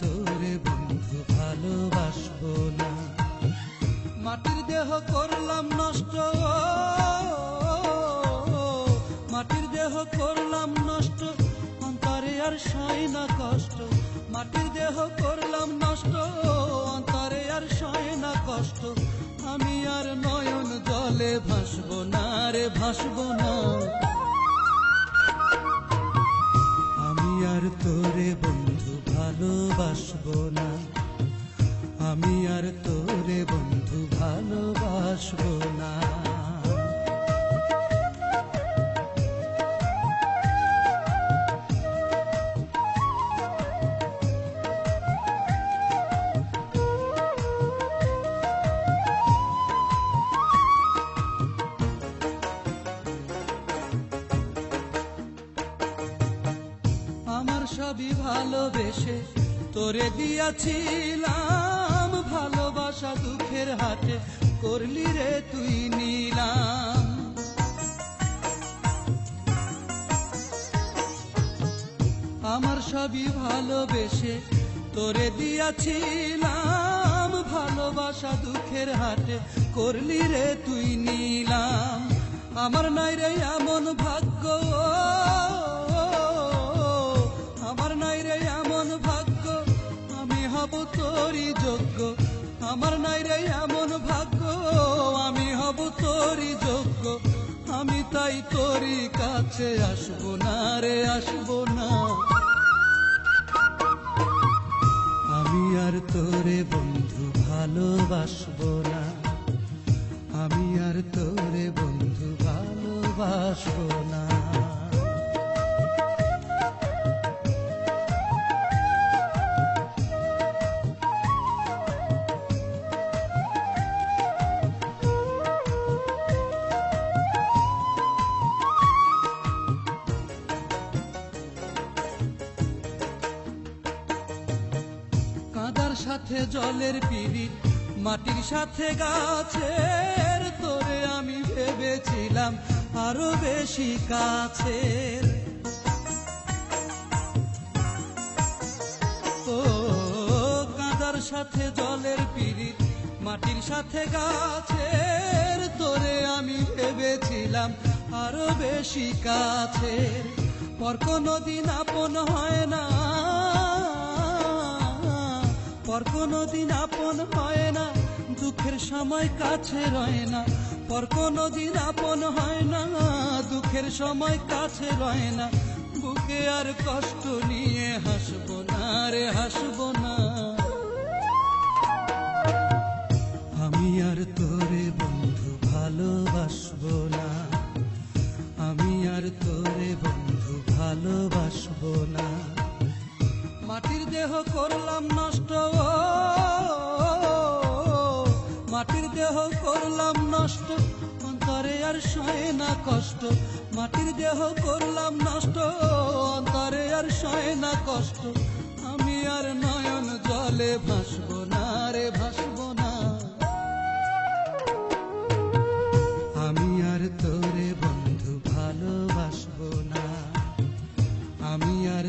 তোরে বন্ধু ভালোবাসবো না। মাটির দেহ করলাম নষ্ট, মাটির দেহ করলাম নষ্ট, অন্তরে আর সয় না কষ্ট। মাটির দেহ করলাম নষ্ট, অন্তরে আর সয় না কষ্ট। আমি আর নয়ন জলে ভাসবো না রে, ভাসবো না। আমি আর তোরে বন্ধু ভালোবাসবো না। আমি আর তোরে বন্ধু ভালোবাসবো না। আমার সবই ভালোবেসে তোরে দিয়াছিলাম, ভালোবাসা দুঃখের হাটে করলি রে তুই নিলাম। আমার সবই ভালোবেসে তোরে দিয়াছিলাম, ভালোবাসা দুঃখের হাটে করলি রে তুই নিলাম। আমার নাই রে এমন ভাগ্য, আমার নাই রে এমন ভাগ্য, আমি হব তোরই যোগ্য। আমার নাই রে এমন ভাগ্য, আমি হব তোরই যোগ্য। আমি তাই তোরই কাছে আসবো না রে, আসবো না। আমি আর তোরে বন্ধু ভালোবাসবো না। আমি আর তোরে বন্ধু ভালোবাসবো না। কাদার সাথে জলের পিরিত, মাটির সাথে গাছের, তোরে আমি ভেবেছিলাম আরো বেশি কাছের। ও কাদার সাথে জলের পিরিত, মাটির সাথে গাছের, তোরে আমি ভেবেছিলাম আরো বেশি কাছের। পর কোনদিন আপন হয় না, পর কোনদিন আপন হয় না, দুঃখের সময় কাছে রয় না। পর কোনদিন আপন হয় না, দুঃখের সময় কাছে রয় না। বুকে আর কষ্ট নিয়ে হাসবো না রে, হাসবো না। আমি আর তোরে বন্ধু ভালোবাসবো না। আমি আর তোরে বন্ধু ভালোবাসবো না। মাটির দেহ করলাম নষ্ট, মাটির দেহ করলাম নষ্ট, অন্তরে আর সয় না কষ্ট। মাটির দেহ করলাম নষ্ট, অন্তরে আর সয় না কষ্ট। আমি আর নয়ন জলে ভাসবো না রে, ভাসবো না। আমি আর তোরে বন্ধু ভালোবাসবো না। আমি আর